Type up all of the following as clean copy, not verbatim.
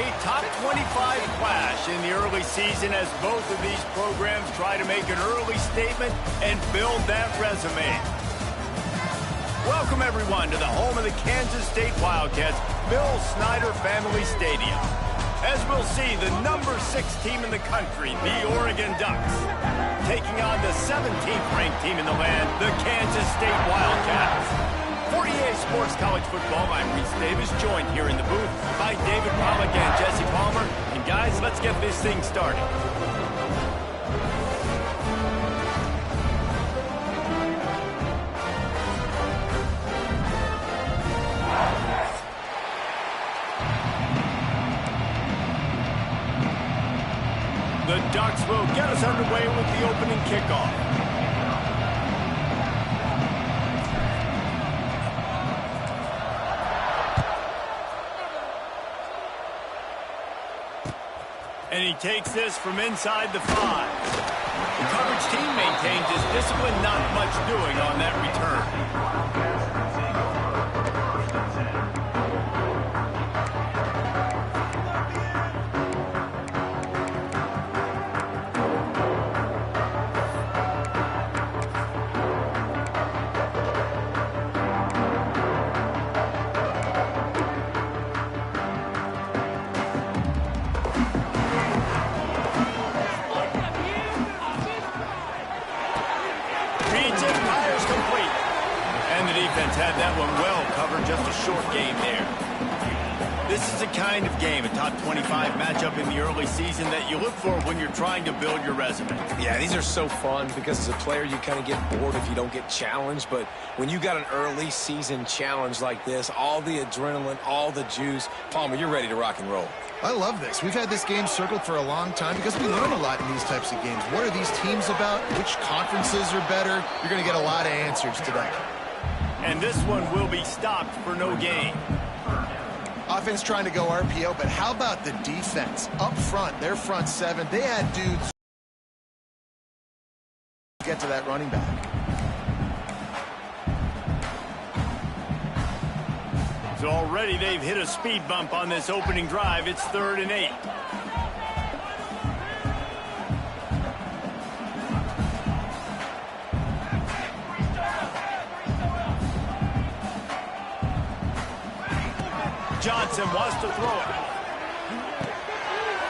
A top 25 clash in the early season as both of these programs try to make an early statement and build that resume. Welcome, everyone, to the home of the Kansas State Wildcats, Bill Snyder Family Stadium. As we'll see, the number 6 team in the country, the Oregon Ducks, taking on the 17th ranked team in the land, the Kansas State Wildcats. For EA Sports College Football, I'm Reese Davis, joined here in the booth by David Pollack and Jesse Palmer. And guys, let's get this thing started. The Ducks will get us underway with the opening kickoff. And he takes this from inside the 5. The coverage team maintains his discipline, not much doing on that return. Had that one well covered, just a short game there. This is the kind of game, a top 25 matchup in the early season that you look for when you're trying to build your resume. Yeah, these are so fun because as a player you kind of get bored if you don't get challenged, but when you got an early season challenge like this, all the adrenaline, all the juice, Palmer, you're ready to rock and roll. I love this. We've had this game circled for a long time because we learn a lot in these types of games. What are these teams about? Which conferences are better? You're going to get a lot of answers today. And this one will be stopped for no gain. Offense trying to go RPO, but how about the defense? Up front, their front 7, they had dudes get to that running back. So already they've hit a speed bump on this opening drive. It's 3rd and 8. Johnson wants to throw it.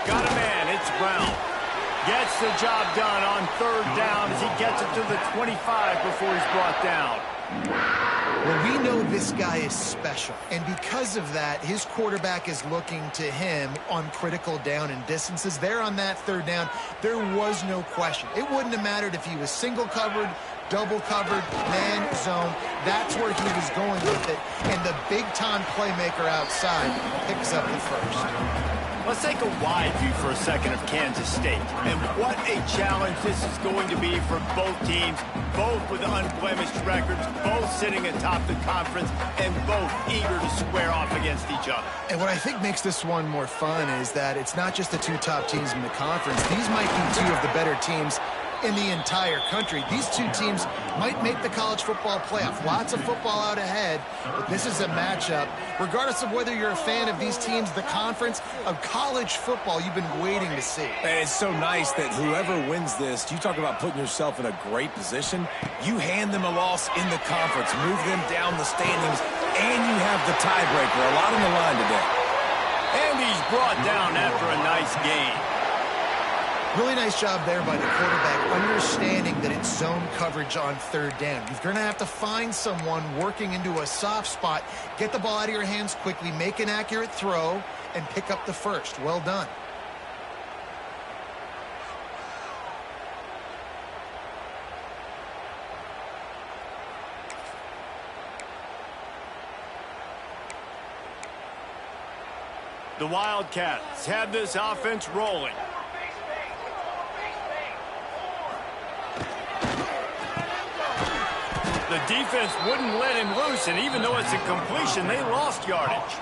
Got a man. It's Brown. Gets the job done on 3rd down as he gets it to the 25 before he's brought down. Well, we know this guy is special, and because of that, his quarterback is looking to him on critical down and distances. There on that 3rd down, there was no question. It wouldn't have mattered if he was single covered, double covered, man, zone. That's where he was going with it. And the big-time playmaker outside picks up the 1st. Let's take a wide view for a second of Kansas State. And what a challenge this is going to be for both teams, both with unblemished records, both sitting atop the conference, and both eager to square off against each other. And what I think makes this one more fun is that it's not just the 2 top teams in the conference. These might be 2 of the better teams in the entire country. These 2 teams might make the college football playoff. Lots of football out ahead, but this is a matchup. Regardless of whether you're a fan of these teams, the conference, of college football you've been waiting to see. And it's so nice that whoever wins this, you talk about putting yourself in a great position, you hand them a loss in the conference, move them down the standings, and you have the tiebreaker. A lot on the line today. And he's brought down after a nice game. Really nice job there by the quarterback, understanding that it's zone coverage on 3rd down. You're going to have to find someone working into a soft spot, get the ball out of your hands quickly, make an accurate throw, and pick up the 1st. Well done. The Wildcats have this offense rolling. The defense wouldn't let him loose, and even though it's a completion, they lost yardage.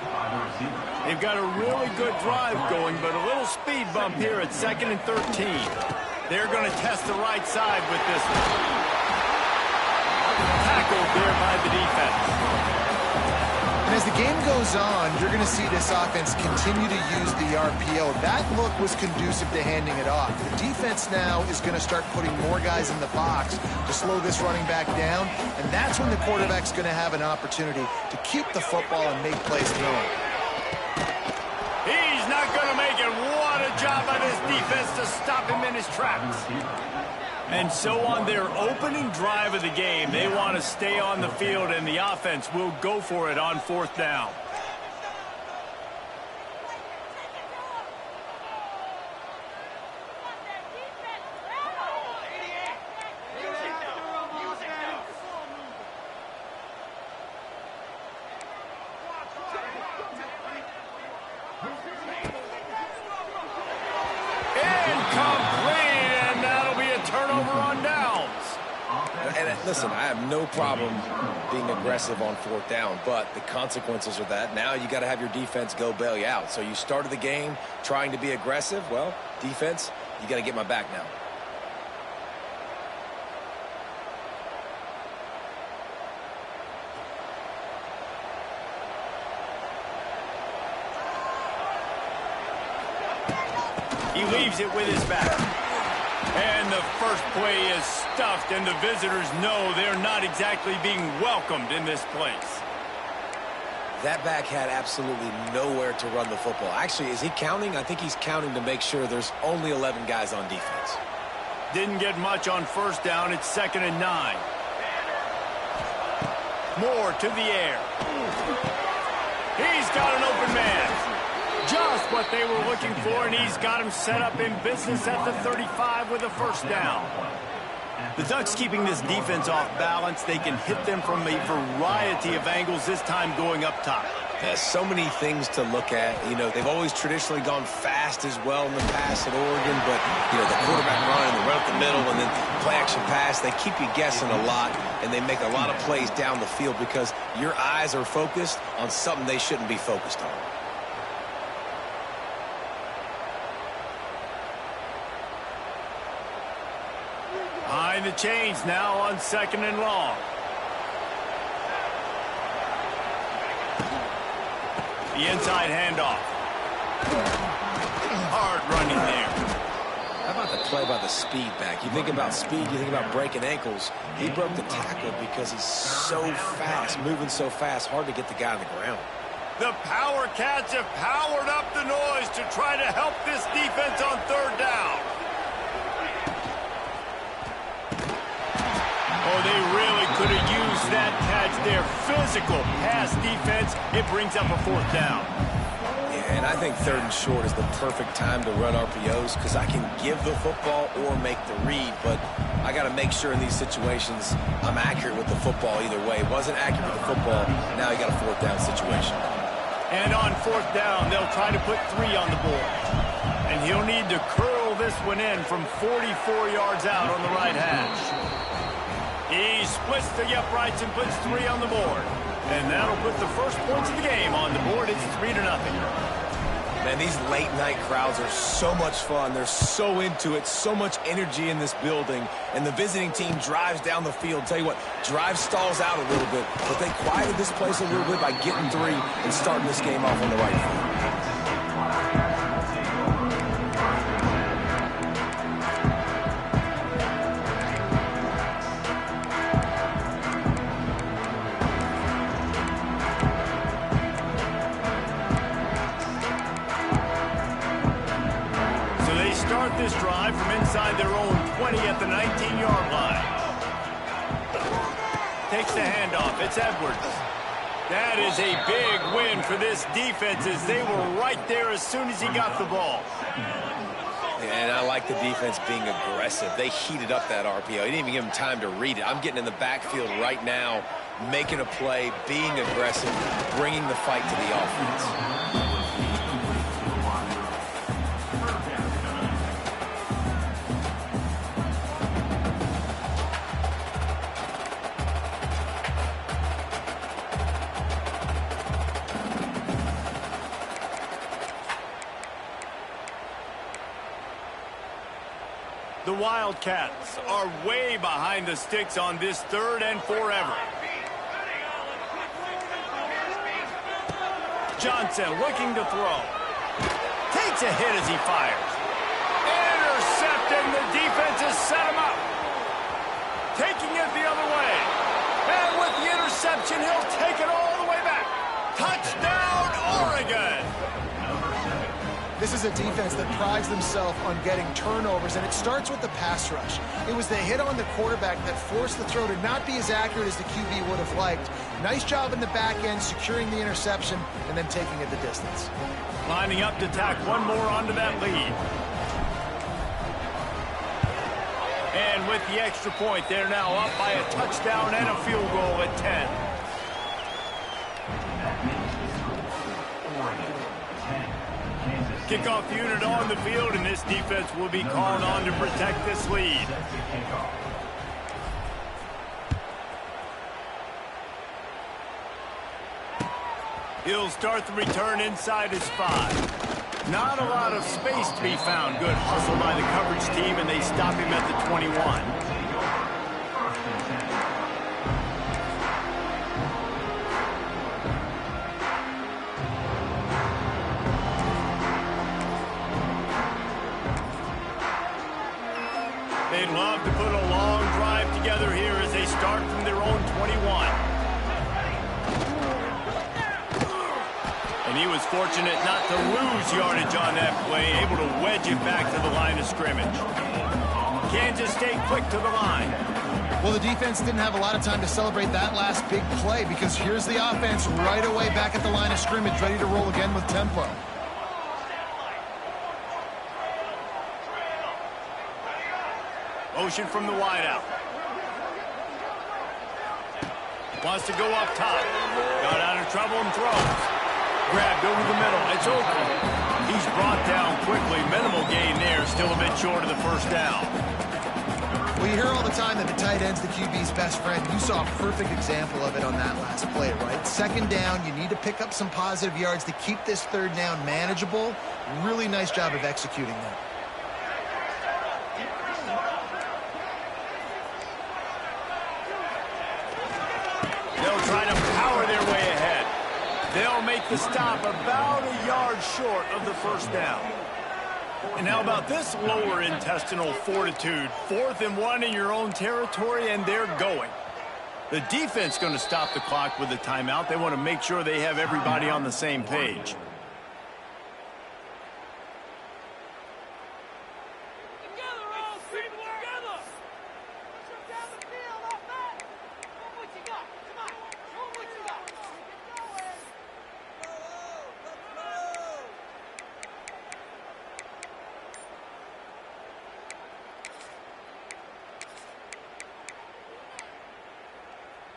They've got a really good drive going, but a little speed bump here at 2nd and 13. They're going to test the right side with this one. Tackled there by the defense. And as the game goes on, you're going to see this offense continue to use the RPO. That look was conducive to handing it off. The defense now is going to start putting more guys in the box to slow this running back down, and that's when the quarterback's going to have an opportunity to keep the football and make plays throwing. He's not going to make it. What a job by this defense to stop him in his tracks. And so on their opening drive of the game, they want to stay on the field, and the offense will go for it on fourth down. Listen, I have no problem being aggressive on fourth down, but the consequences of that, now you got to have your defense go bail you out. So you started the game trying to be aggressive. Well, defense, you got to get my back now. He leaves it with his back. And the first play is stuffed, and the visitors know they're not exactly being welcomed in this place. That back had absolutely nowhere to run the football. Actually, is he counting? I think he's counting to make sure there's only 11 guys on defense. Didn't get much on first down. It's 2nd and 9. Moore to the air. He's got an open man. Just what they were looking for, and he's got him set up in business at the 35 with a first down. The Ducks keeping this defense off balance. They can hit them from a variety of angles, this time going up top. There's so many things to look at. You know, they've always traditionally gone fast as well in the past at Oregon, but, you know, the quarterback run and the run up the middle and then play action pass, they keep you guessing a lot, and they make a lot of plays down the field because your eyes are focused on something they shouldn't be focused on. Behind the chains now on 2nd and long. The inside handoff. Hard running there. How about the play by the speed back? You think about speed, you think about breaking ankles. He broke the tackle because he's so fast, moving so fast, hard to get the guy on the ground. The Power Cats have powered up the noise to try to help this defense on 3rd down. Oh, they really could have used that catch there. Physical pass defense. It brings up a 4th down. Yeah, and I think 3rd and short is the perfect time to run RPOs because I can give the football or make the read, but I got to make sure in these situations I'm accurate with the football either way. Wasn't accurate with the football. Now you got a 4th down situation. And on 4th down, they'll try to put 3 on the board. And he'll need to curl this one in from 44 yards out on the right hash. He splits the uprights and puts 3 on the board. And that'll put the first points of the game on the board. It's 3-0. Man, these late night crowds are so much fun. They're so into it, so much energy in this building. And the visiting team drives down the field. Tell you what, drive stalls out a little bit, but they quieted this place a little bit by getting 3 and starting this game off on the right foot. This drive from inside their own 20 at the 19-yard line. Takes the handoff. It's Edwards. That is a big win for this defense as they were right there as soon as he got the ball. And I like the defense being aggressive. They heated up that RPO. He didn't even give him time to read it. I'm getting in the backfield right now, making a play, being aggressive, bringing the fight to the offense. The Wildcats are way behind the sticks on this 3rd and forever. Johnson looking to throw. Takes a hit as he fires. Intercepted, and the defense has set him up. Taking it the other way. And with the interception, he'll take it all the way back. Touchdown, Oregon! This is a defense that prides themselves on getting turnovers, and it starts with the pass rush. It was the hit on the quarterback that forced the throw to not be as accurate as the QB would have liked. Nice job in the back end, securing the interception, and then taking it the distance. Lining up to tack one more onto that lead. And with the extra point, they're now up by a touchdown and a field goal at 10. Kickoff unit on the field, and this defense will be called on to protect this lead. He'll start the return inside his 5. Not a lot of space to be found. Good hustle by the coverage team, and they stop him at the 21. They'd love to put a long drive together here as they start from their own 21. And he was fortunate not to lose yardage on that play, able to wedge it back to the line of scrimmage. Kansas State quick to the line. Well, the defense didn't have a lot of time to celebrate that last big play, because here's the offense right away back at the line of scrimmage, ready to roll again with tempo. Motion from the wideout. Wants to go up top. Got out of trouble and throws. Grabbed over the middle. It's open. He's brought down quickly. Minimal gain there. Still a bit short of the first down. Well, you hear all the time that the tight end's the QB's best friend. You saw a perfect example of it on that last play, right? Second down, you need to pick up some positive yards to keep this third down manageable. Really nice job of executing that. They'll try to power their way ahead. They'll make the stop about a yard short of the first down. And how about this lower intestinal fortitude? 4th and 1 in your own territory, and they're going. The defense going to stop the clock with a timeout. They want to make sure they have everybody on the same page.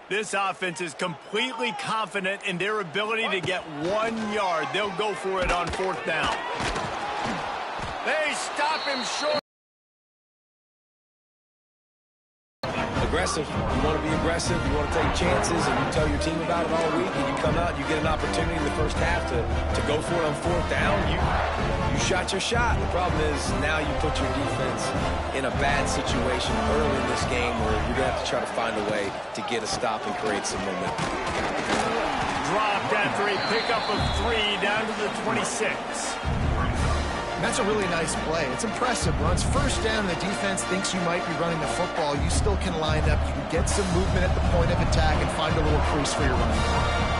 This offense is completely confident in their ability to get 1 yard. They'll go for it on 4th down. They stop him short. Aggressive. You want to be aggressive. You want to take chances, and you tell your team about it all week, and you come out, you get an opportunity in the first half to go for it on 4th down. You shot your shot. The problem is now you put your defense in a bad situation early in this game where you're going to have to try to find a way to get a stop and create some momentum. Dropped after a pickup of 3 down to the 26. That's a really nice play. It's impressive. When it's first down and the defense thinks you might be running the football, you still can line up. You can get some movement at the point of attack and find a little crease for your running back.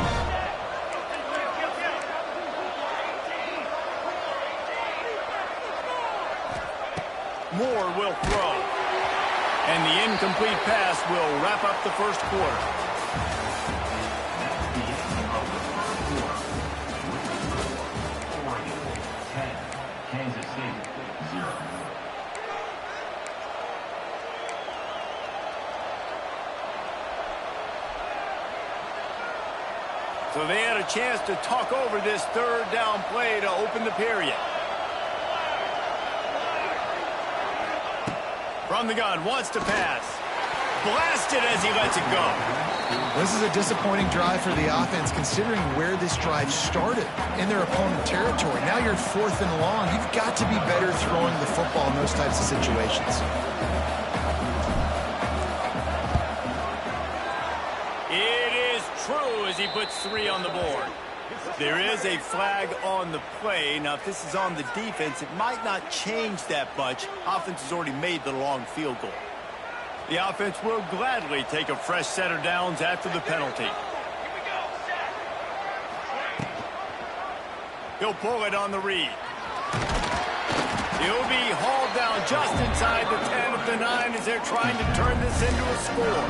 Moore will throw. And the incomplete pass will wrap up the first quarter. Kansas State 0. So they had a chance to talk over this 3rd down play to open the period. From the gun, wants to pass. Blasted as he lets it go. This is a disappointing drive for the offense, considering where this drive started in their opponent territory. Now you're 4th and long. You've got to be better throwing the football in those types of situations. It is true as he puts 3 on the board. There is a flag on the play. Now, if this is on the defense, it might not change that much. Offense has already made the long field goal. The offense will gladly take a fresh set of downs after the penalty. He'll pull it on the read. He'll be hauled down just inside the 10 of the 9 as they're trying to turn this into a score.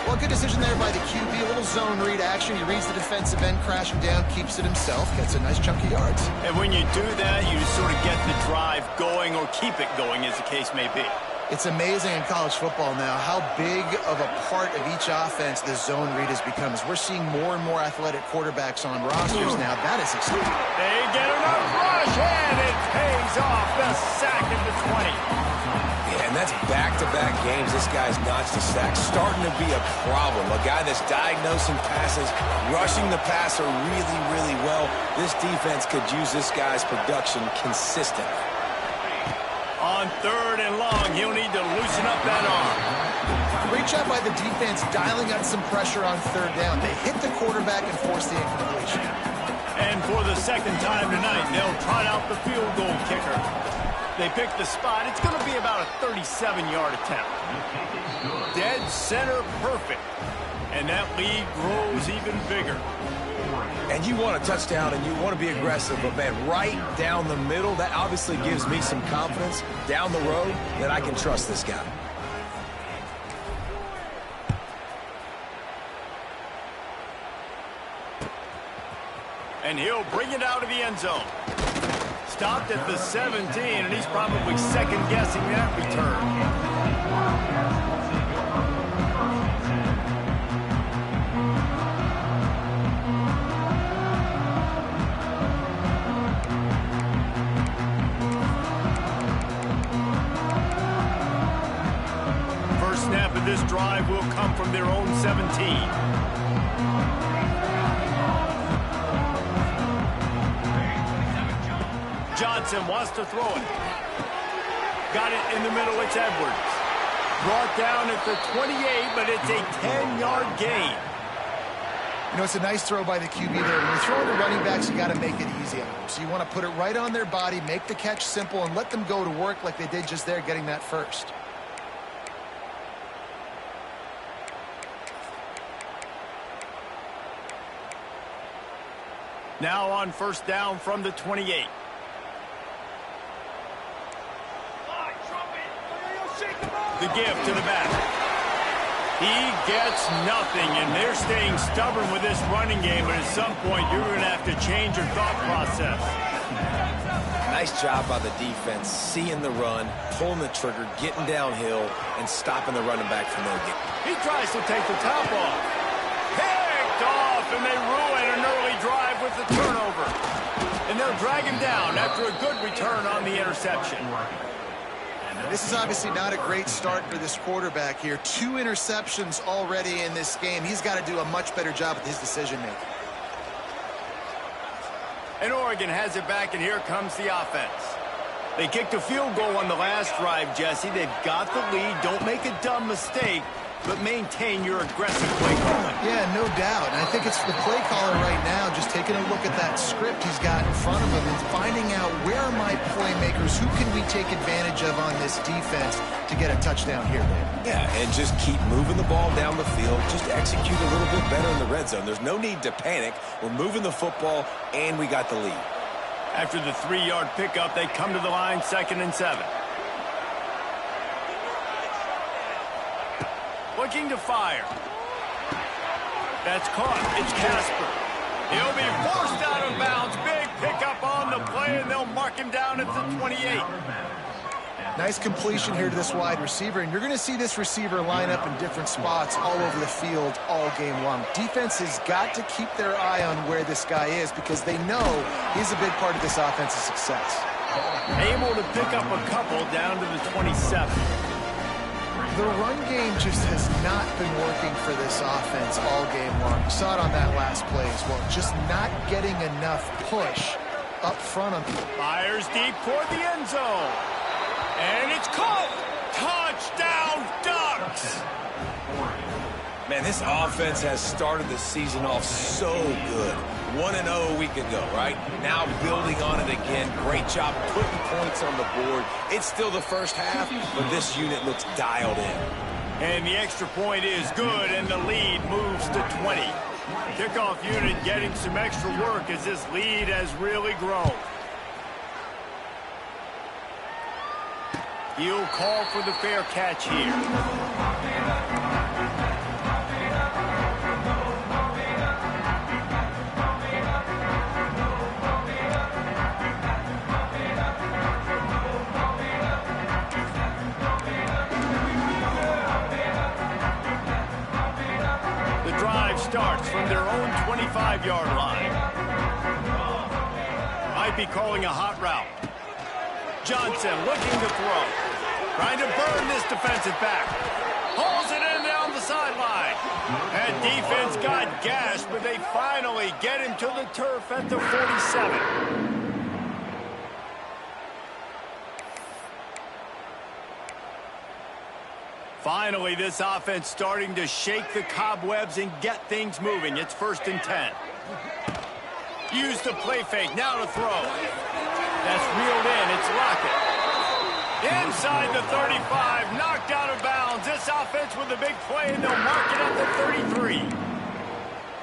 Well, good decision there by the QB. A little zone read action. He reads the defensive end crashing down, keeps it himself, gets a nice chunk of yards. And when you do that, you sort of get the drive going or keep it going, as the case may be. It's amazing in college football now how big of a part of each offense the zone read has become. As we're seeing more and more athletic quarterbacks on rosters now, that is exciting. They get enough rush, and it pays off. The sack at the 20. Yeah, and that's back-to-back games. This guy's notched a sack. Starting to be a problem. A guy that's diagnosing passes, rushing the passer really, really well. This defense could use this guy's production consistently. On 3rd and long, he'll need to loosen up that arm. Great job by the defense dialing up some pressure on 3rd down. They hit the quarterback and force the incompletion. And for the second time tonight, they'll trot out the field goal kicker. They pick the spot. It's going to be about a 37-yard attempt. Dead center perfect. And that lead grows even bigger. And you want a touchdown and you want to be aggressive, but man, right down the middle, that obviously gives me some confidence down the road that I can trust this guy. And he'll bring it out of the end zone. Stopped at the 17, and he's probably second-guessing that return. Snap of this drive will come from their own 17. Johnson wants to throw it. Got it in the middle. It's Edwards. Brought down at the 28, but it's a 10-yard gain. You know, it's a nice throw by the QB there. When you're throwing to running backs, you got to make it easy on them. So you want to put it right on their body, make the catch simple, and let them go to work like they did just there, getting that first. Now on 1st down from the 28. The give to the back. He gets nothing, and they're staying stubborn with this running game, but at some point you're going to have to change your thought process. Nice job by the defense, seeing the run, pulling the trigger, getting downhill, and stopping the running back from no gain. He tries to take the top off. Picked off, and they ruin an early drive with the turnover. And they'll drag him down after a good return on the interception. This is obviously not a great start for this quarterback here. 2 interceptions already in this game. He's got to do a much better job with his decision-making. And Oregon has it back, and here comes the offense. They kicked a field goal on the last drive, Jesse. They've got the lead. Don't make a dumb mistake, but maintain your aggressive play calling. Yeah, no doubt. And I think it's the play caller right now just taking a look at that script he's got in front of him and finding out where are my playmakers, who can we take advantage of on this defense to get a touchdown here, Dave. Yeah, and just keep moving the ball down the field. Just execute a little bit better in the red zone. There's no need to panic. We're moving the football, and we got the lead. After the 3-yard pickup, they come to the line, 2nd and 7. Looking to fire. That's caught. It's Casper. He'll be forced out of bounds. Big pickup on the play, and they'll mark him down at the 28. Nice completion here to this wide receiver, and you're going to see this receiver line up in different spots all over the field all game long. Defense has got to keep their eye on where this guy is because they know he's a big part of this offense's success. Able to pick up a couple down to the 27. The run game just has not been working for this offense all game long. You saw it on that last play as well. Just not getting enough push up front of them. Fires deep toward the end zone. And it's caught. Touchdown, Ducks. Man, this offense has started the season off so good. 1-0 a week ago, right? Now building on it again. Great job putting points on the board. It's still the first half, but this unit looks dialed in. And the extra point is good, and the lead moves to 20. Kickoff unit getting some extra work as this lead has really grown. He'll call for the fair catch here. The drive starts from their own 25-yard line. Might be calling a hot route. Johnson looking to throw. Trying to burn this defensive back. Hauls it in down the sideline. And defense got gashed, but they finally get him to the turf at the 47. Finally, this offense starting to shake the cobwebs and get things moving. It's 1st and 10. Use the play fake. Now to throw. That's reeled in. It's Lockett. Inside the 35. Knocked out of bounds. This offense with a big play, and they'll mark it at the 33.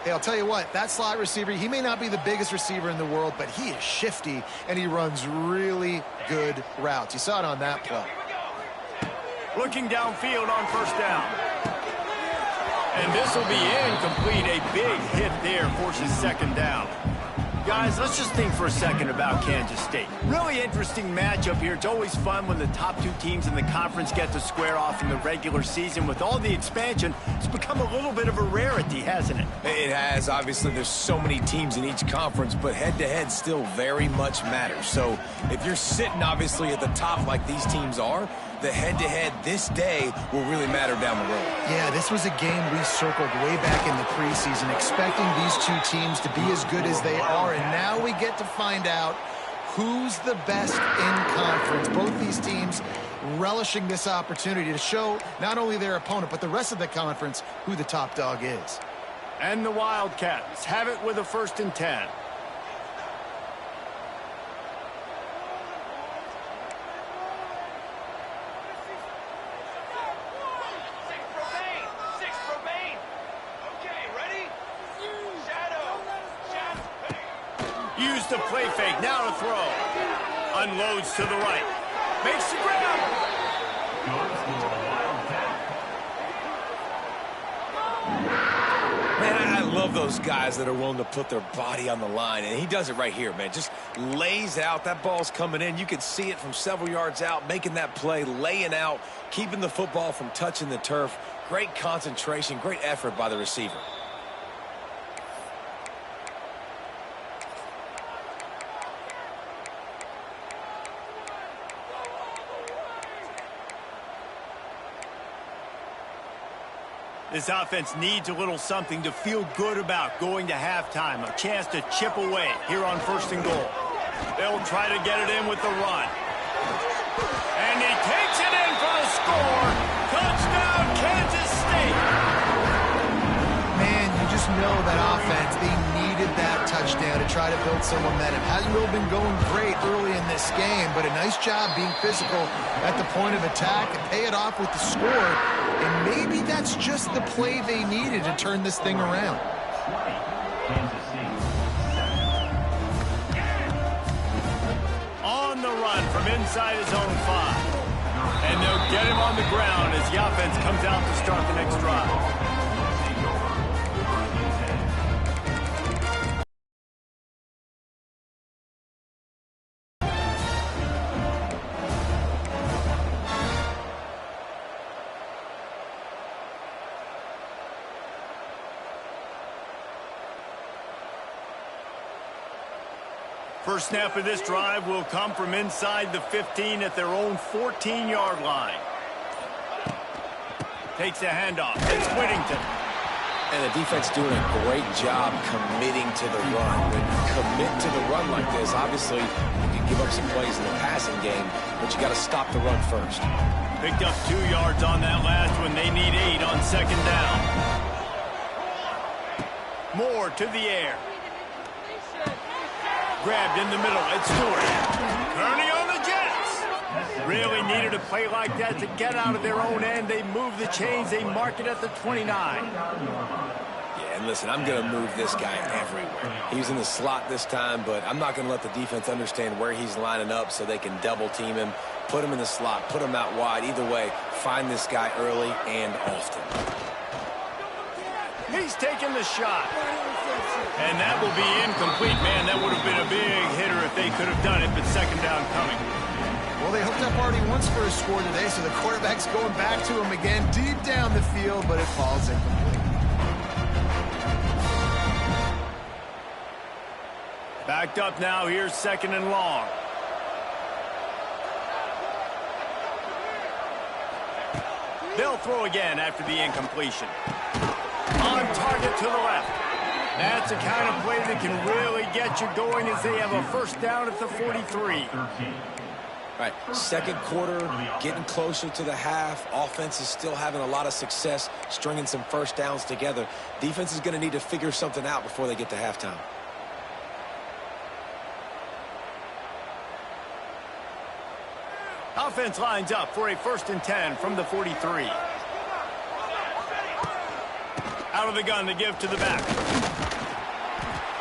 Hey, I'll tell you what, that slot receiver, he may not be the biggest receiver in the world, but he is shifty, and he runs really good routes. You saw it on that play. Looking downfield on 1st down. And this will be incomplete. A big hit there forces 2nd down. Guys, let's just think for a second about Kansas State. Really interesting matchup here. It's always fun when the top two teams in the conference get to square off in the regular season. With all the expansion, it's become a little bit of a rarity, hasn't it? It has. Obviously, there's so many teams in each conference, but head-to-head still very much matters. So if you're sitting, obviously, at the top like these teams are, the head-to-head this day will really matter down the road. Yeah, this was a game we circled way back in the preseason, expecting these two teams to be as good as they are, and now we get to find out who's the best in conference. Both these teams relishing this opportunity to show not only their opponent, but the rest of the conference who the top dog is. And the Wildcats have it with a 1st and 10. Use the play fake, now to throw. Unloads to the right. Makes the grab. Man, I love those guys that are willing to put their body on the line, and he does it right here, man. Just lays out. That ball's coming in. You can see it from several yards out, making that play, laying out, keeping the football from touching the turf. Great concentration, great effort by the receiver. This offense needs a little something to feel good about going to halftime. A chance to chip away here on 1st and goal. They'll try to get it in with the run. And he takes it in for the score. Touchdown, Kansas State. Man, you just know that offense, they needed that touchdown to try to build some momentum. Hasn't really been going great early in this game, but a nice job being physical at the point of attack and pay it off with the score. And maybe that's just the play they needed to turn this thing around. On the run from inside his own 5. And they'll get him on the ground as the offense comes out to start the next drive. First snap of this drive will come from inside the 15 at their own 14-yard line. Takes a handoff. It's Whittington. And the defense doing a great job committing to the run. When you commit to the run like this, obviously you can give up some plays in the passing game, but you got to stop the run first. Picked up 2 yards on that last one. They need 8 on 2nd down. Moore to the air. grabbed in the middle. It's Stewart. Turning on the Jets. Really needed a play like that to get out of their own end. They move the chains. They mark it at the 29. Yeah, and listen, I'm going to move this guy everywhere. He's in the slot this time, but I'm not going to let the defense understand where he's lining up so they can double team him, put him in the slot, put him out wide. Either way, find this guy early and often. He's taking the shot. And that will be incomplete. Man, that would have been a big hitter if they could have done it, but second down coming. Well, they hooked up already once for a score today, so the quarterback's going back to him again deep down the field, but it falls incomplete. Backed up now. Here's second and long. They'll throw again after the incompletion. On target to the left. That's the kind of play that can really get you going as they have a first down at the 43. All right, second quarter, getting closer to the half. Offense is still having a lot of success stringing some first downs together. Defense is going to need to figure something out before they get to halftime. Offense lines up for a 1st and 10 from the 43. Out of the gun to give to the back.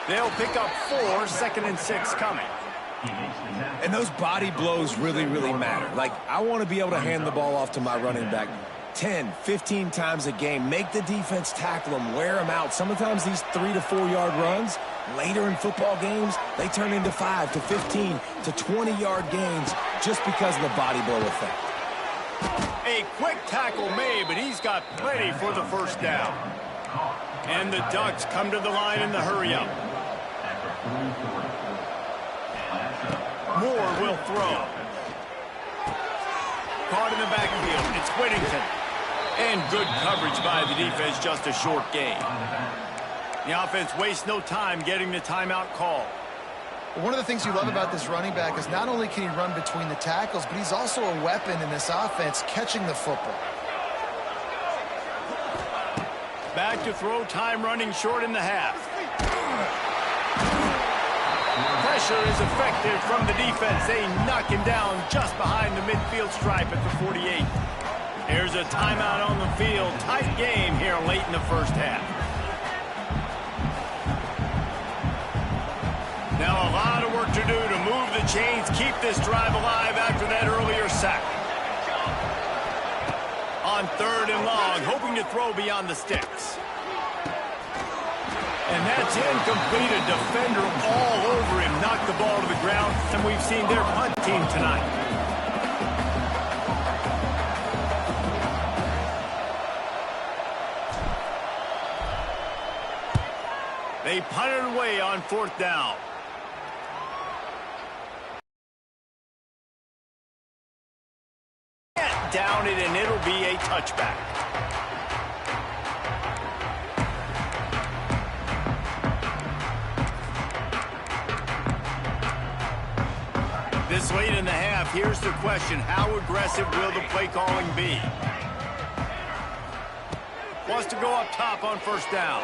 They'll pick up 4, 2nd and 6 coming. And those body blows really, really matter. Like, I want to be able to hand the ball off to my running back 10, 15 times a game. Make the defense tackle them, wear them out. Sometimes these 3 to 4 yard runs, later in football games, they turn into 5 to 15 to 20 yard gains just because of the body blow effect. A quick tackle made, but he's got plenty for the first down. And the Ducks come to the line in the hurry-up. Moore will throw. Caught in the backfield. It's Whittington. And good coverage by the defense, just a short gain. The offense wastes no time getting the timeout call. One of the things you love about this running back is not only can he run between the tackles, but he's also a weapon in this offense, catching the football. Back to throw, time running short in the half. Pressure is effective from the defense. They knock him down just behind the midfield stripe at the 48. There's a timeout on the field. Tight game here late in the first half. Now a lot of work to do to move the chains, keep this drive alive after that earlier sack. On 3rd and long, hoping to throw beyond the sticks. And that's incomplete. A defender all over him. Knocked the ball to the ground. And we've seen their punt team tonight. They punted away on 4th down. Down it, and it'll be a touchback. This late in the half, here's the question. How aggressive will the play calling be? Wants to go up top on 1st down.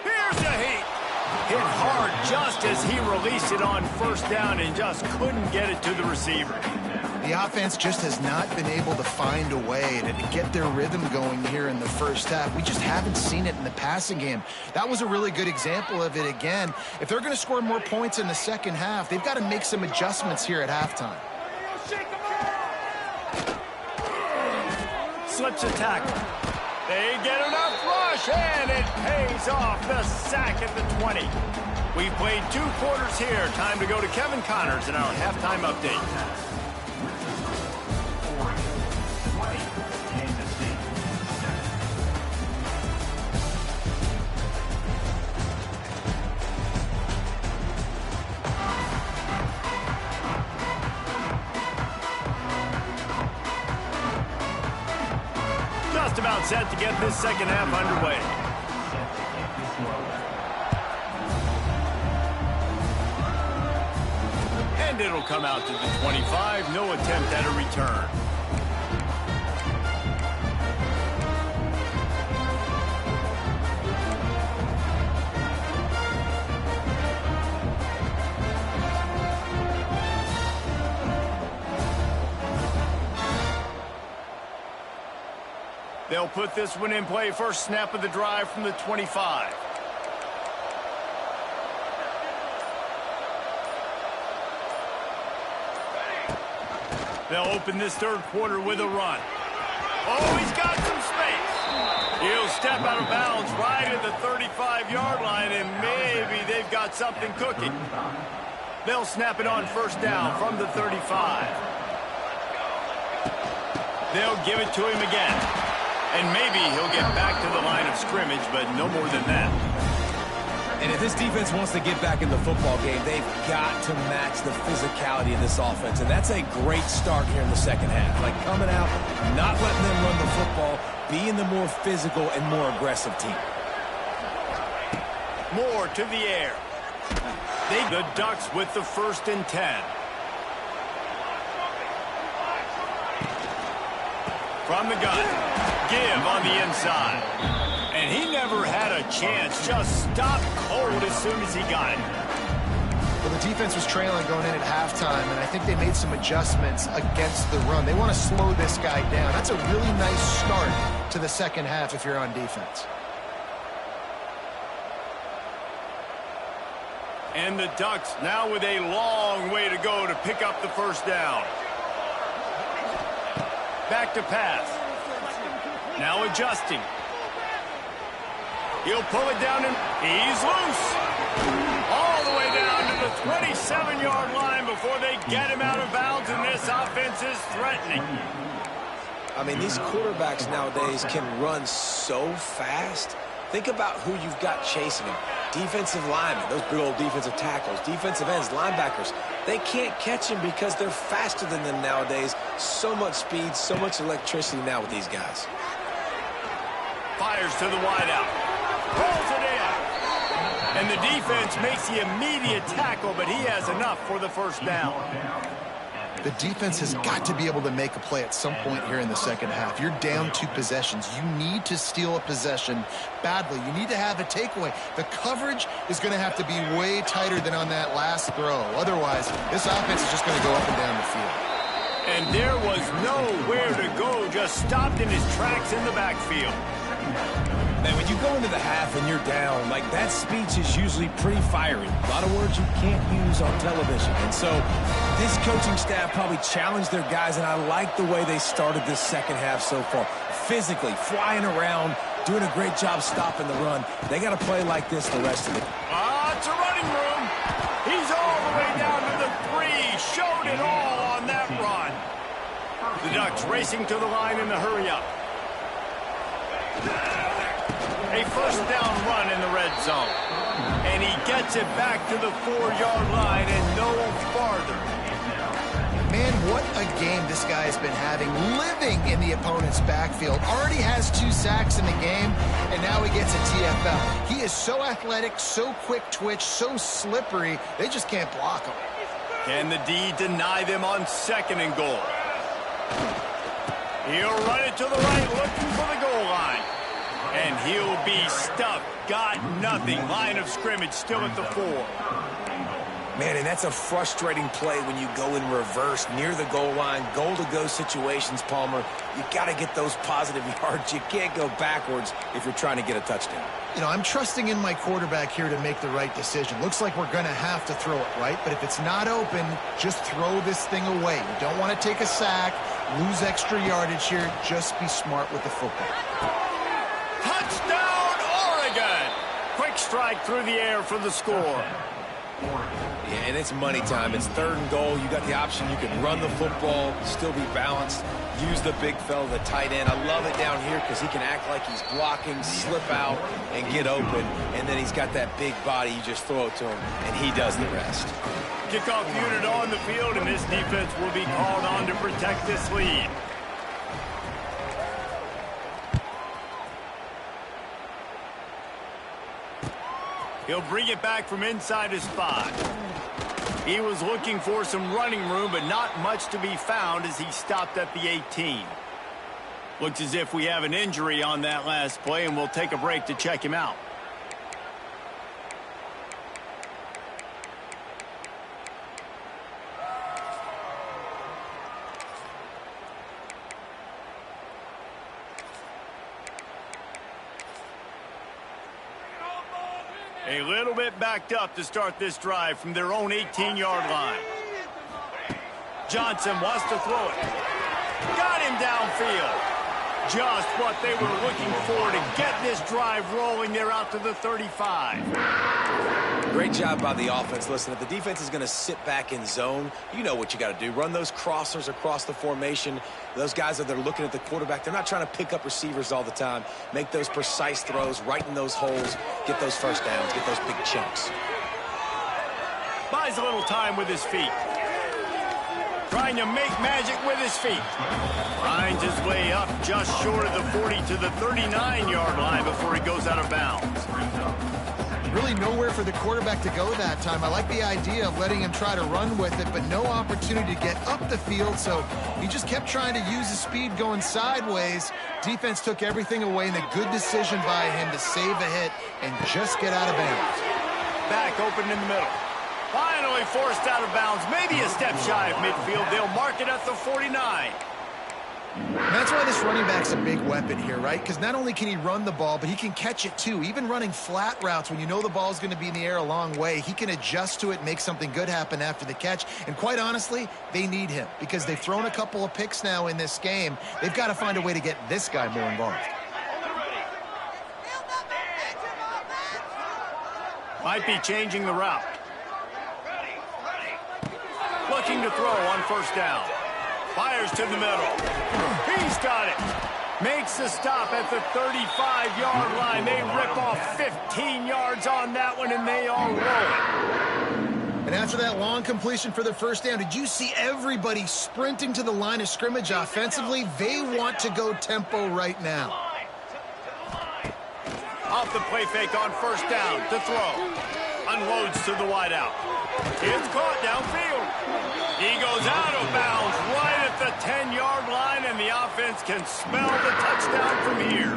Here's the heat. Hit hard just as he released it on 1st down and just couldn't get it to the receiver. The offense just has not been able to find a way to get their rhythm going here in the first half. We just haven't seen it in the passing game. That was a really good example of it again. If they're going to score more points in the second half, they've got to make some adjustments here at halftime. Slips a tackle. They get enough rush, and it pays off. The sack at the 20. We've played 2 quarters here. Time to go to Kevin Connors in our halftime update. Just about set to get this second half underway. And it'll come out to the 25. No attempt at a return. They'll put this one in play. First snap of the drive from the 25. They'll open this third quarter with a run. Oh, he's got some space. He'll step out of bounds right at the 35-yard line, and maybe they've got something cooking. They'll snap it on first down from the 35. They'll give it to him again. And maybe he'll get back to the line of scrimmage, but no more than that. And if this defense wants to get back in the football game, they've got to match the physicality of this offense. And that's a great start here in the second half. Like coming out, not letting them run the football, being the more physical and more aggressive team. More to the air. The Ducks with the 1st and 10. From the gun. Give on the inside. And he never had a chance. Just stopped cold as soon as he got it. Well, the defense was trailing going in at halftime, and I think they made some adjustments against the run. They want to slow this guy down. That's a really nice start to the second half if you're on defense. And the Ducks now with a long way to go to pick up the first down. Back to pass. Now adjusting. He'll pull it down and he's loose. All the way down to the 27-yard line before they get him out of bounds, and this offense is threatening. I mean, these quarterbacks nowadays can run so fast. Think about who you've got chasing them. Defensive linemen, those big old defensive tackles, defensive ends, linebackers. They can't catch him because they're faster than them nowadays. So much speed, so much electricity now with these guys. Fires to the wideout. Rolls it in. And the defense makes the immediate tackle, but he has enough for the first down. The defense has got to be able to make a play at some point here in the second half. You're down 2 possessions. You need to steal a possession badly. You need to have a takeaway. The coverage is going to have to be way tighter than on that last throw. Otherwise, this offense is just going to go up and down the field. And there was nowhere to go, just stopped in his tracks in the backfield. Man, when you go into the half and you're down, like that speech is usually pretty fiery. A lot of words you can't use on television. And so this coaching staff probably challenged their guys, and I like the way they started this second half so far. Physically, flying around, doing a great job stopping the run. They got to play like this the rest of it. It's a running room. He's all the way down to the 3. Showed it all on that run. The Ducks racing to the line in the hurry-up. A first down run in the red zone. And he gets it back to the 4-yard line and no farther. Man, what a game this guy has been having, living in the opponent's backfield. Already has 2 sacks in the game, and now he gets a TFL. He is so athletic, so quick twitch, so slippery, they just can't block him. Can the D deny them on 2nd and goal? He'll run it to the right, looking for the goal line. And he'll be stuffed. Got nothing. Line of scrimmage still at the 4. Man, and that's a frustrating play when you go in reverse near the goal line, goal-to-go situations, Palmer. You got to get those positive yards. You can't go backwards if you're trying to get a touchdown. You know, I'm trusting in my quarterback here to make the right decision. Looks like we're going to have to throw it, right? But if it's not open, just throw this thing away. You don't want to take a sack, lose extra yardage here. Just be smart with the football. Touchdown, Oregon! Quick strike through the air for the score. Yeah, and it's money time. It's 3rd and goal. You got the option. You can run the football, still be balanced, use the big fella, the tight end. I love it down here because he can act like he's blocking, slip out, and get open. And then he's got that big body. You just throw it to him, and he does the rest. Kickoff unit on the field, and this defense will be called on to protect this lead. He'll bring it back from inside his 5. He was looking for some running room, but not much to be found as he stopped at the 18. Looks as if we have an injury on that last play, and we'll take a break to check him out. A little bit backed up to start this drive from their own 18-yard line. Johnson wants to throw it. Got him downfield. Just what they were looking for to get this drive rolling. They're out to the 35. Great job by the offense. Listen, if the defense is going to sit back in zone, you know what you got to do. Run those crossers across the formation. Those guys that are looking at the quarterback, they're not trying to pick up receivers all the time. Make those precise throws, right in those holes, get those first downs, get those big chunks. Buys a little time with his feet. Trying to make magic with his feet. Finds his way up just short of the 40 to the 39-yard line before he goes out of bounds. Really nowhere for the quarterback to go that time. I like the idea of letting him try to run with it, but no opportunity to get up the field, so he just kept trying to use his speed going sideways. Defense took everything away, and a good decision by him to save a hit and just get out of bounds. Back open in the middle. Finally forced out of bounds, maybe a step shy of midfield. They'll mark it at the 49. And that's why this running back's a big weapon here, right? Because not only can he run the ball, but he can catch it too. Even running flat routes when you know the ball's going to be in the air a long way, he can adjust to it, make something good happen after the catch. And quite honestly, they need him because they've thrown a couple of picks now in this game. They've got to find a way to get this guy more involved. Might be changing the route. Looking to throw on first down. Fires to the middle. He's got it. Makes the stop at the 35-yard line. They rip off 15 yards on that one, and they are rolling. And after that long completion for the first down, did you see everybody sprinting to the line of scrimmage offensively? They want to go tempo right now. Off the play fake on first down to throw. Unloads to the wideout. It's caught downfield. He goes out of bounds right at the 10-yard line, and the offense can smell the touchdown from here.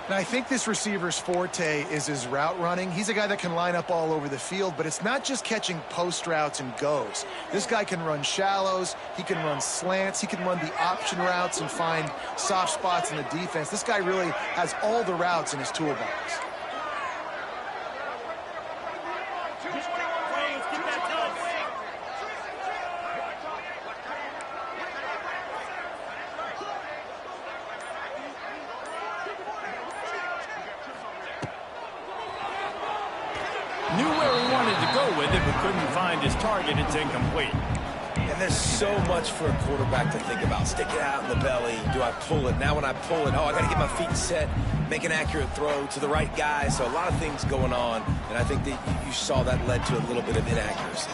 And I think this receiver's forte is his route running. He's a guy that can line up all over the field, but it's not just catching post routes and goes. This guy can run shallows, he can run slants, he can run the option routes and find soft spots in the defense. This guy really has all the routes in his toolbox. Knew where he wanted to go with it, but couldn't find his target. It's incomplete. And there's so much for a quarterback to think about. Stick it out in the belly. Do I pull it? Now when I pull it, oh, I got to get my feet set, make an accurate throw to the right guy. So a lot of things going on, and I think that you saw that led to a little bit of inaccuracy.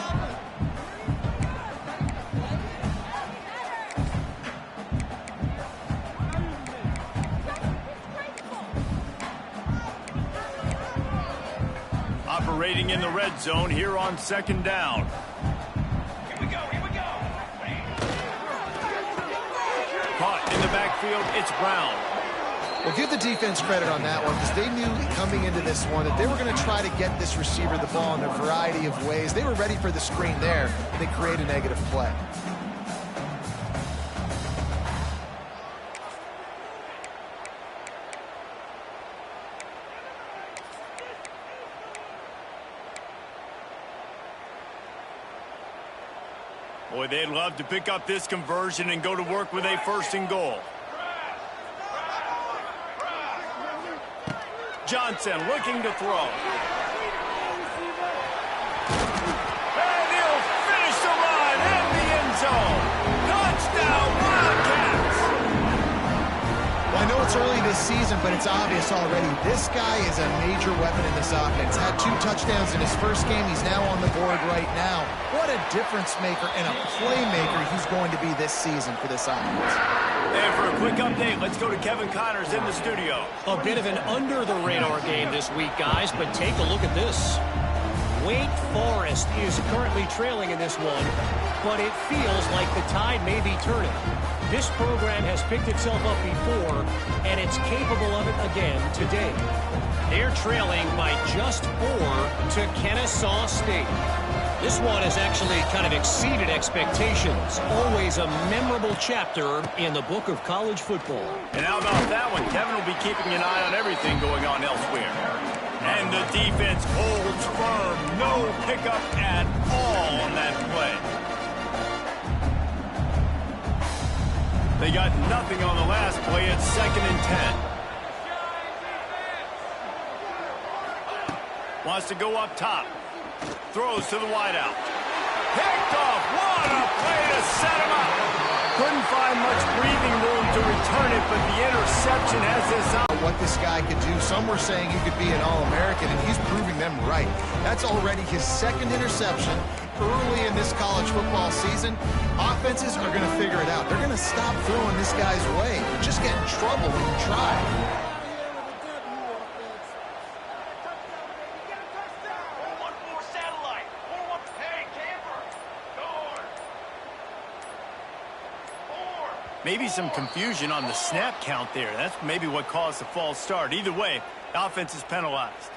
Operating in the red zone here on second down. Here we go. Caught in the backfield, it's Brown. Well, give the defense credit on that one because they knew coming into this one that they were going to try to get this receiver the ball in a variety of ways. They were ready for the screen there. They create a negative play. Boy, they'd love to pick up this conversion and go to work with a first and goal. Johnson looking to throw. And he'll finish the run in the end zone. Touchdown, Wildcats! Well, I know it's early this season, but it's obvious already. This guy is a major weapon in this offense. Had 2 touchdowns in his first game. He's now on the board right now. What a difference maker and a playmaker he's going to be this season for this offense. And for a quick update, let's go to Kevin Connors in the studio. A bit of an under-the-radar game this week, guys, but take a look at this. Wake Forest is currently trailing in this one, but it feels like the tide may be turning. This program has picked itself up before, and it's capable of it again today. They're trailing by just 4 to Kennesaw State. This one has actually kind of exceeded expectations. Always a memorable chapter in the book of college football. And how about that one? Kevin will be keeping an eye on everything going on elsewhere. And the defense holds firm. No pickup at all on that play. They got nothing on the last play. It's 2nd and 10. Wants to go up top. Throws to the wideout. Picked off. What a play to set him up. Couldn't find much breathing room to return it, but the interception has this out. What this guy could do. Some were saying he could be an All-American, and he's proving them right. That's already his 2nd interception early in this college football season. Offenses are going to figure it out. They're going to stop throwing this guy's way. You just get in trouble when you try. Maybe some confusion on the snap count there. That's maybe what caused the false start. Either way, the offense is penalized.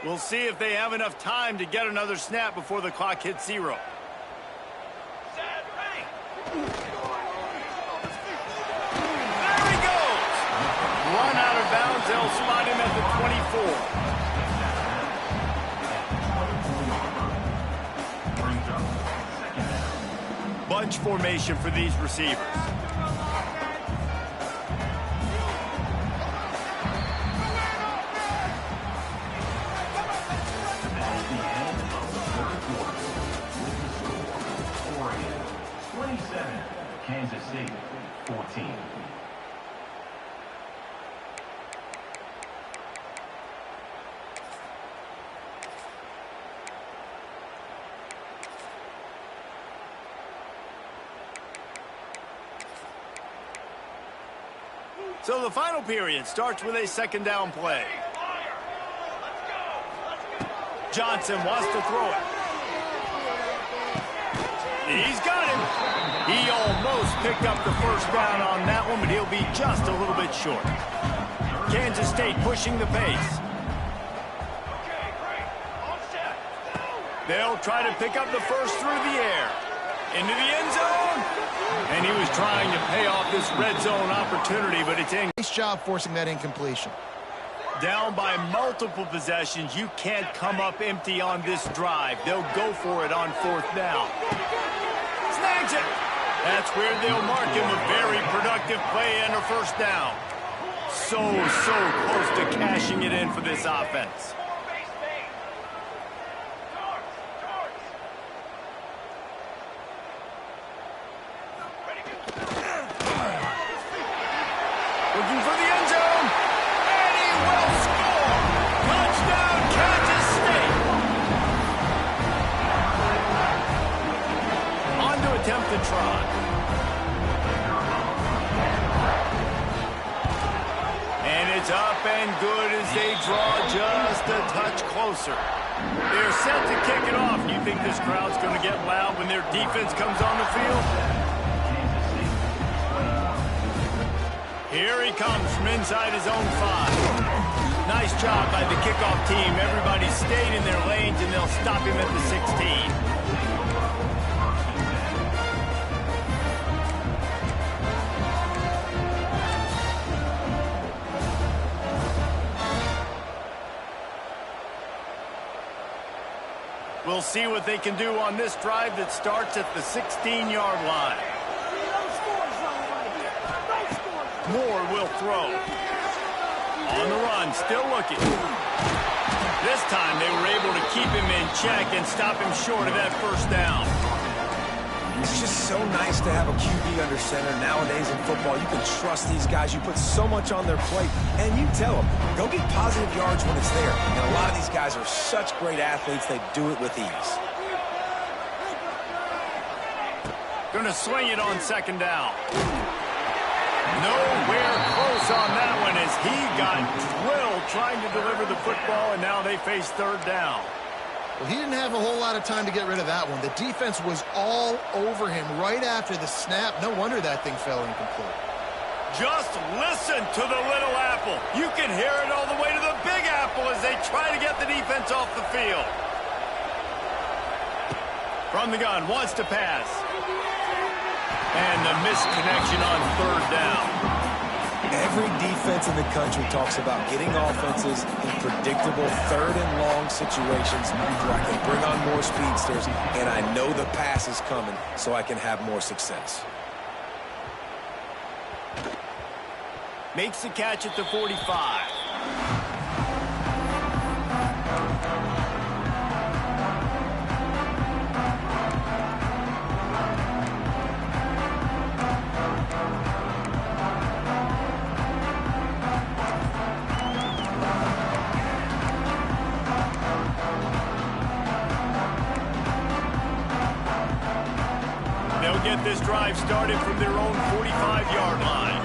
We'll see if they have enough time to get another snap before the clock hits 0. Run out of bounds, they'll spot him at the 24. Bunch formation for these receivers. Kansas State, 14. So the final period starts with a 2nd down play. Johnson wants to throw it. He's got him. He almost picked up the 1st down on that one, but he'll be just a little bit short. Kansas State pushing the pace. They'll try to pick up the 1st through the air. Into the end zone. And he was trying to pay off this red zone opportunity, but it's in. Nice job forcing that incompletion. Down by multiple possessions. You can't come up empty on this drive. They'll go for it on 4th down. Snags it. That's where they'll mark him. A very productive play and a 1st down. So close to cashing it in for this offense. Looking for the end zone. And he will score. Touchdown, Kansas State. On to attempt the try. And it's up and good as they draw just a touch closer. They're set to kick it off. Do you think this crowd's going to get loud when their defense comes on the field? Here he comes from inside his own 5. Nice job by the kickoff team. Everybody stayed in their lanes, and they'll stop him at the 16. We'll see what they can do on this drive that starts at the 16-yard line. Moore will throw. On the run, still looking. This time they were able to keep him in check and stop him short of that 1st down. It's just so nice to have a QB under center. Nowadays in football, you can trust these guys. You put so much on their plate, and you tell them, go get positive yards when it's there. And a lot of these guys are such great athletes, they do it with ease. Going to swing it on 2nd down. Nowhere close on that one as he got drilled trying to deliver the football, and now they face 3rd down. Well, he didn't have a whole lot of time to get rid of that one. The defense was all over him right after the snap. No wonder that thing fell incomplete. Just listen to the little apple. You can hear it all the way to the big apple as they try to get the defense off the field. From the gun, wants to pass. And the missed connection on third down. Every defense in the country talks about getting offenses in predictable third and long situations where I can bring on more speedsters, and I know the pass is coming so I can have more success. Makes the catch at the 45. They'll get this drive started from their own 45-yard line.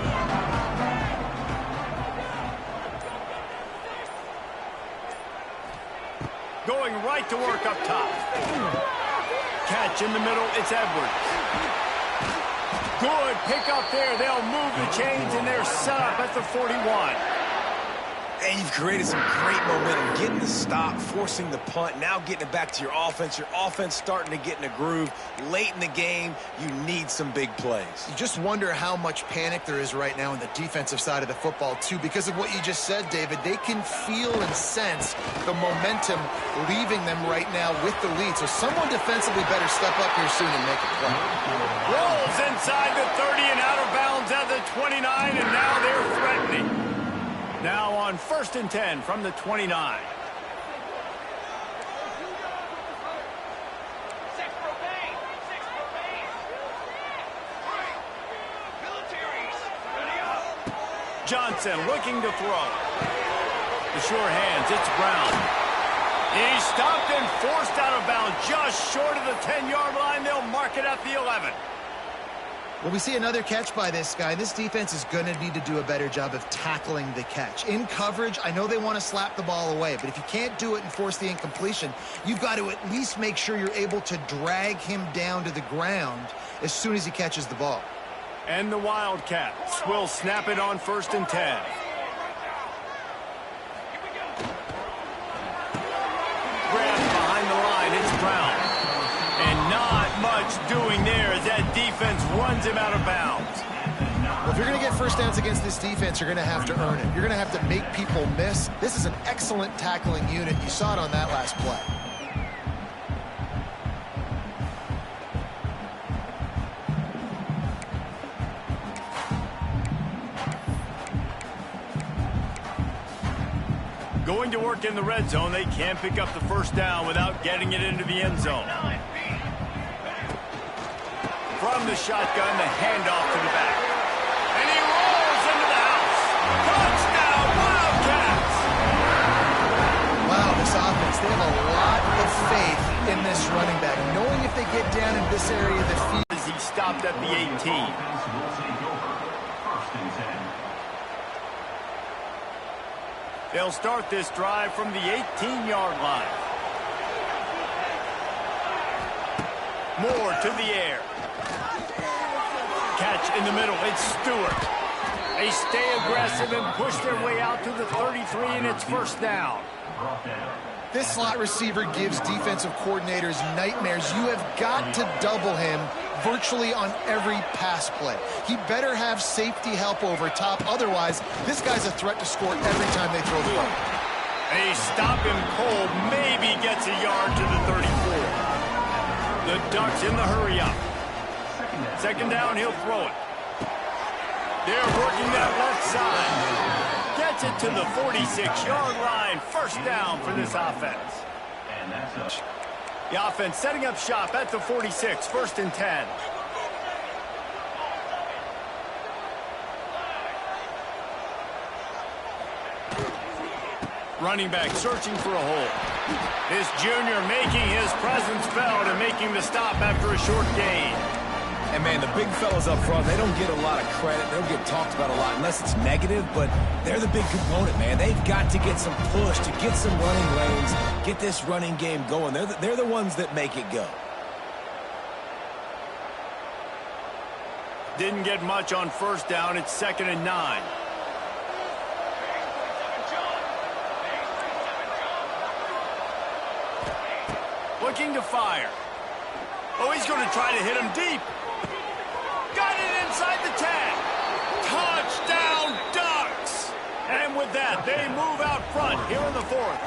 Going right to work up top. Catch in the middle, it's Edwards. Good pick up there. They'll move the chains, and they're set up at the 41. And you've created some great momentum, getting the stop, forcing the punt, now getting it back to your offense. Your offense starting to get in a groove. Late in the game, you need some big plays. You just wonder how much panic there is right now on the defensive side of the football, too. Because of what you just said, David, they can feel and sense the momentum leaving them right now with the lead. So someone defensively better step up here soon and make a play. Rolls inside the 30 and out of bounds at the 29, and now they're threatening. Now on 1st and 10 from the 29. Johnson looking to throw. The sure hands, it's Brown. He's stopped and forced out of bounds just short of the 10-yard line. They'll mark it at the 11. Well, we see another catch by this guy. This defense is going to need to do a better job of tackling the catch. In coverage, I know they want to slap the ball away, but if you can't do it and force the incompletion, you've got to at least make sure you're able to drag him down to the ground as soon as he catches the ball. And the Wildcats will snap it on 1st and 10. Grabbed behind the line, it's Brown. And not much doing there as that defense runs him out of bounds. Well, if you're going to get first downs against this defense, you're going to have to earn it. You're going to have to make people miss. This is an excellent tackling unit. You saw it on that last play. Going to work in the red zone, they can't pick up the first down without getting it into the end zone. From the shotgun, the handoff to the back. And he rolls into the house. Touchdown, Wildcats! Wow, this offense, they have a lot of faith in this running back, knowing if they get down in this area of the field. As he stopped at the 18. They'll start this drive from the 18-yard line. Moore to the air. Catch in the middle, it's Stewart. They stay aggressive and push their way out to the 33, and it's first down. This slot receiver gives defensive coordinators nightmares. You have got to double him virtually on every pass play. He better have safety help over top. Otherwise, this guy's a threat to score every time they throw the ball. They stop him cold, maybe gets a yard to the 34. The Ducks in the hurry up. Second down, he'll throw it. They're working that left side. Gets it to the 46-yard line. First down for this offense. And that's it. The offense setting up shop at the 46, 1st and 10. Running back searching for a hole. This junior making his presence felt and making the stop after a short gain. And, man, the big fellas up front, they don't get a lot of credit. They don't get talked about a lot unless it's negative, but they're the big component, man. They've got to get some push, to get some running lanes, get this running game going. They're the ones that make it go. Didn't get much on first down. It's 2nd and 9. Looking to fire. Oh, he's going to try to hit him deep. Got it inside the 10. Touchdown, Ducks! And with that, they move out front here in the 4th.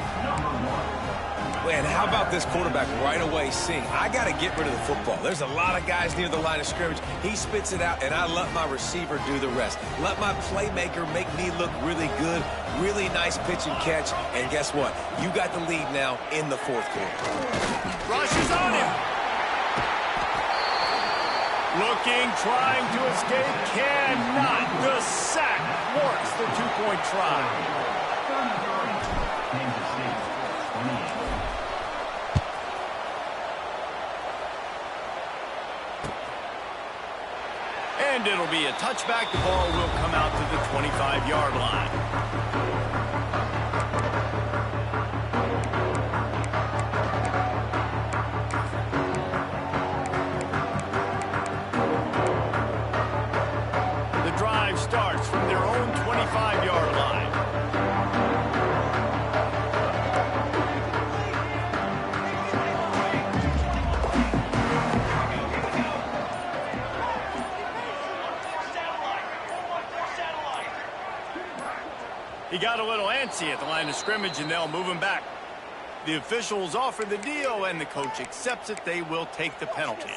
Man, how about this quarterback right away seeing, I got to get rid of the football. There's a lot of guys near the line of scrimmage. He spits it out, and I let my receiver do the rest. Let my playmaker make me look really good. Really nice pitch and catch. And guess what? You got the lead now in the 4th quarter. Rushes on him. Looking, trying to escape, cannot. The sack works the 2-point try. Kansas State, 28. And it'll be a touchback. The ball will come out to the 25-yard line. The drive starts from their own 25-yard line. He got a little antsy at the line of scrimmage, and they'll move him back. The officials offer the deal, and the coach accepts it. They will take the penalty.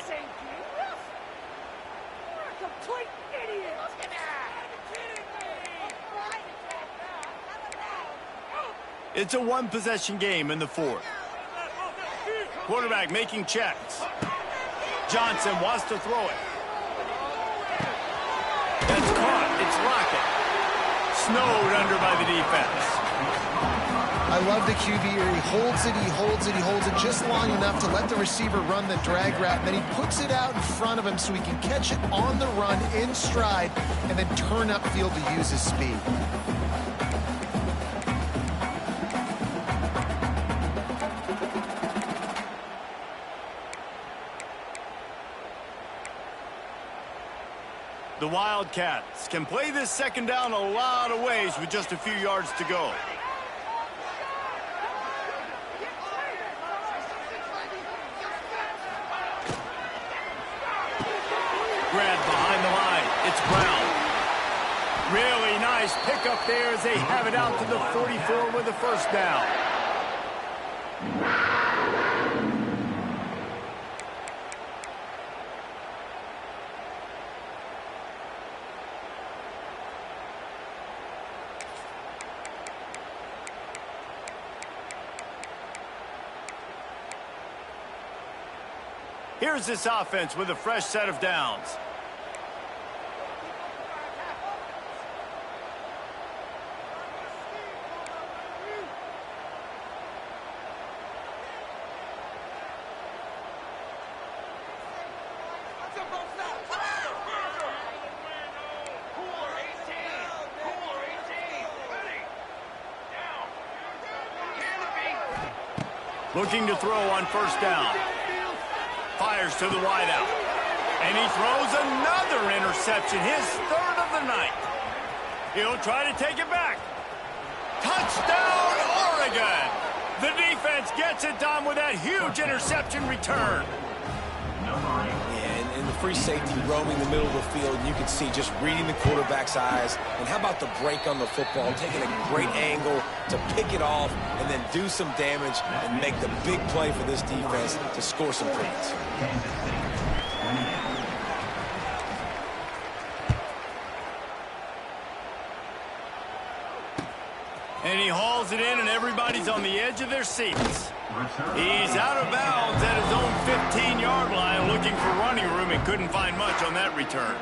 It's a one-possession game in the 4th. Quarterback making checks. Johnson wants to throw it. That's caught. It's Lockett. Snowed under by the defense. I love the QB here. He holds it, he holds it, he holds it just long enough to let the receiver run the drag route, and then he puts it out in front of him so he can catch it on the run in stride and then turn upfield to use his speed. The Wildcats can play this 2nd down a lot of ways with just a few yards to go. Grabbed behind the line. It's Brown. Really nice pickup there as they have it out to the 44 with the 1st down. Here's this offense with a fresh set of downs. Looking to throw on 1st down. Fires to the wideout. And he throws another interception, his 3rd of the night. He'll try to take it back. Touchdown, Oregon! The defense gets it done with that huge interception return. And the free safety roaming the middle of the field, you can see just reading the quarterback's eyes. And how about the break on the football, taking a great angle to pick it off and then do some damage and make the big play for this defense to score some points. And he hauls it in, and everybody's on the edge of their seats. He's out of bounds at his own 15-yard line, looking for running room, and couldn't find much on that return.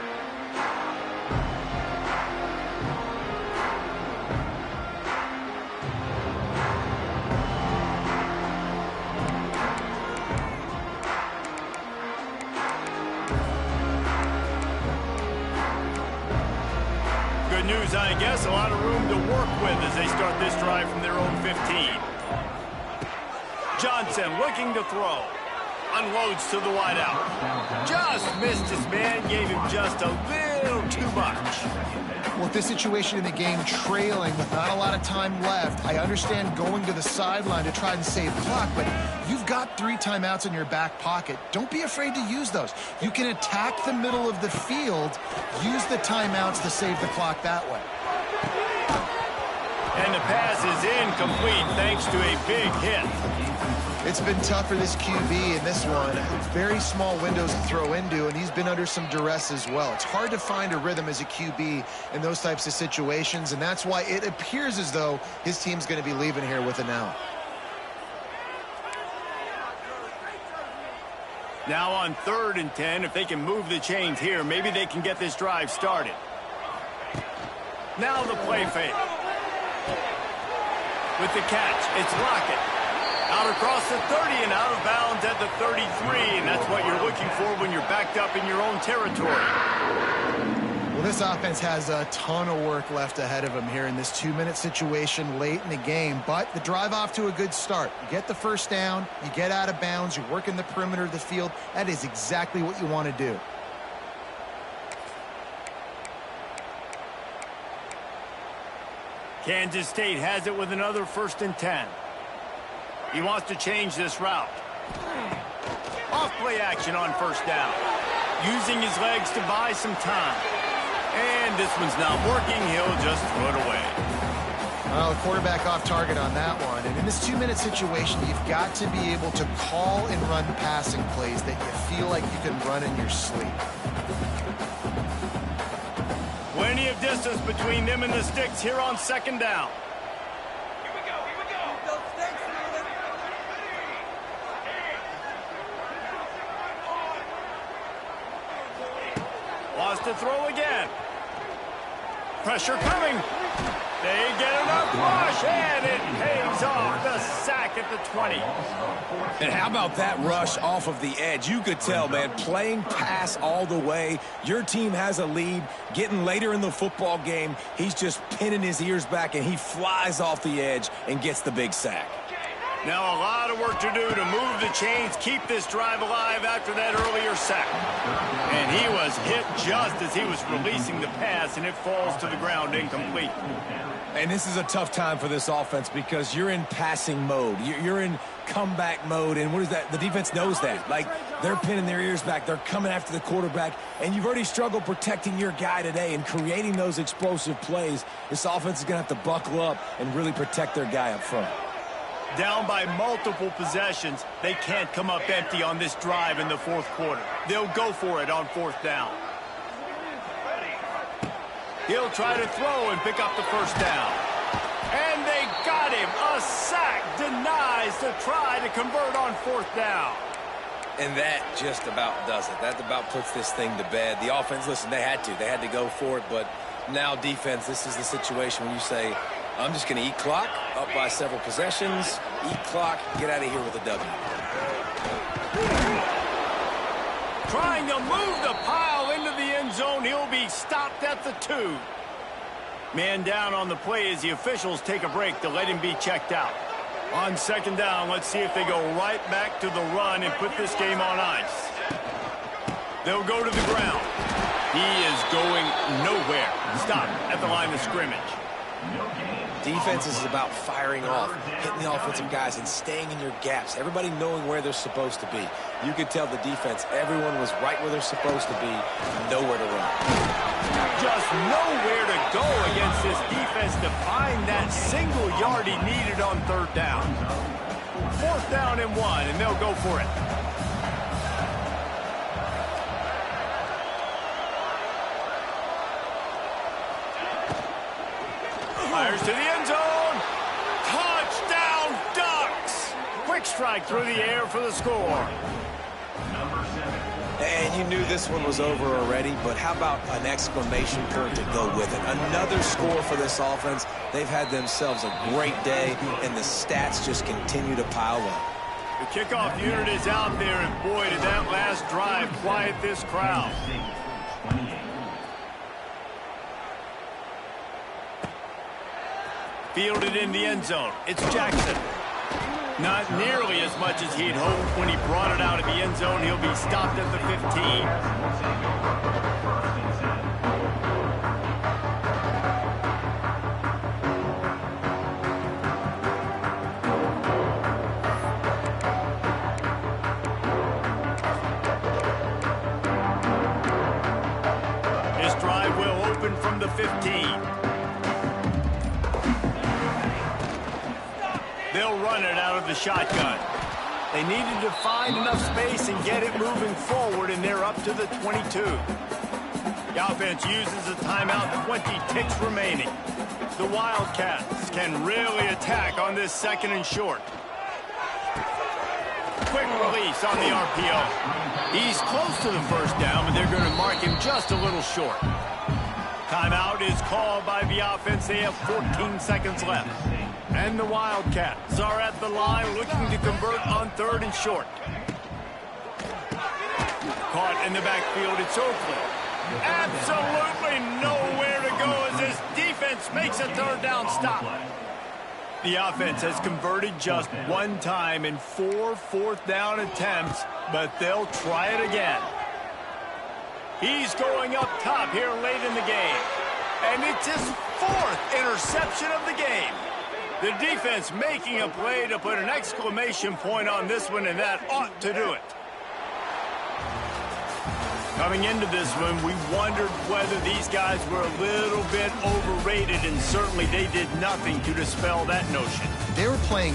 Good news, I guess. A lot of room to work with as they start this drive from their own 15. Johnson looking to throw. unloads to the wideout. Just missed his man, gave him just a little too much. Well, with this situation in the game, trailing with not a lot of time left, I understand going to the sideline to try and save clock, but you've got 3 timeouts in your back pocket. Don't be afraid to use those. You can attack the middle of the field, use the timeouts to save the clock that way. And the pass is incomplete thanks to a big hit. It's been tough for this QB in this one. Very small windows to throw into, and he's been under some duress as well. It's hard to find a rhythm as a QB in those types of situations, and that's why it appears as though his team's going to be leaving here with an L. Now on 3rd and 10, if they can move the chains here, maybe they can get this drive started. Now the play fake. With the catch, it's Lockett. Out across the 30 and out of bounds at the 33, and that's what you're looking for when you're backed up in your own territory. Well, this offense has a ton of work left ahead of them here in this 2-minute situation late in the game, but the drive off to a good start. You get the first down, you get out of bounds, you work in the perimeter of the field. That is exactly what you want to do. Kansas State has it with another 1st and 10. He wants to change this route. Off play action on 1st down. Using his legs to buy some time. And this one's not working. He'll just throw it away. Well, the quarterback off target on that one. And in this 2-minute situation, you've got to be able to call and run passing plays that you feel like you can run in your sleep. Plenty of distance between them and the sticks here on 2nd down. Wants to throw again. Pressure coming. They get enough rush, and it pays off. The sack at the 20. And how about that rush off of the edge? You could tell, man, playing pass all the way. Your team has a lead. Getting later in the football game, he's just pinning his ears back, and he flies off the edge and gets the big sack. Now a lot of work to do to move the chains, keep this drive alive after that earlier sack. And he was hit just as he was releasing the pass, and it falls to the ground incomplete. And this is a tough time for this offense because you're in passing mode. You're in comeback mode, and what is that? The defense knows that. Like, they're pinning their ears back. They're coming after the quarterback, and you've already struggled protecting your guy today and creating those explosive plays. This offense is going to have to buckle up and really protect their guy up front. Down by multiple possessions, they can't come up empty on this drive in the 4th quarter. They'll go for it on 4th down. He'll try to throw and pick up the 1st down. And they got him. A sack denies the try to convert on 4th down. And that just about does it. That about puts this thing to bed. The offense, listen, they had to go for it, but now defense, this is the situation when you say, I'm just going to eat clock, up by several possessions, eat clock, get out of here with a W. Trying to move the pile into the end zone. He'll be stopped at the 2. Man down on the play as the officials take a break to let him be checked out. On 2nd down, let's see if they go right back to the run and put this game on ice. They'll go to the ground. He is going nowhere. Stop at the line of scrimmage. Defense is about firing off, hitting the offensive guys, and staying in your gaps. Everybody knowing where they're supposed to be. You could tell the defense, everyone was right where they're supposed to be, nowhere to run. Just nowhere to go against this defense to find that single yard he needed on 3rd down. 4th down and 1, and they'll go for it. Fires to the end zone. Touchdown, Ducks. Quick strike through the air for the score. And you knew this one was over already, but how about an exclamation point to go with it? Another score for this offense. They've had themselves a great day, and the stats just continue to pile up. The kickoff unit is out there, and boy, did that last drive quiet this crowd. Fielded in the end zone. It's Jackson. Not nearly as much as he'd hoped when he brought it out of the end zone. He'll be stopped at the 15. This drive will open from the 15. They'll run it out of the shotgun. They needed to find enough space and get it moving forward, and they're up to the 22. The offense uses a timeout, 20 ticks remaining. The Wildcats can really attack on this second and short. Quick release on the RPO. He's close to the first down, but they're going to mark him just a little short. Timeout is called by the offense. They have 14 seconds left. And the Wildcats are at the line looking to convert on third and short. Caught in the backfield, it's Oakland. Absolutely nowhere to go as this defense makes a third down stop. The offense has converted just one time in 4 fourth down attempts, but they'll try it again. He's going up top here late in the game. And it's his 4th interception of the game. The defense making a play to put an exclamation point on this one, and that ought to do it. Coming into this one, we wondered whether these guys were a little bit overrated, and certainly they did nothing to dispel that notion. They were playing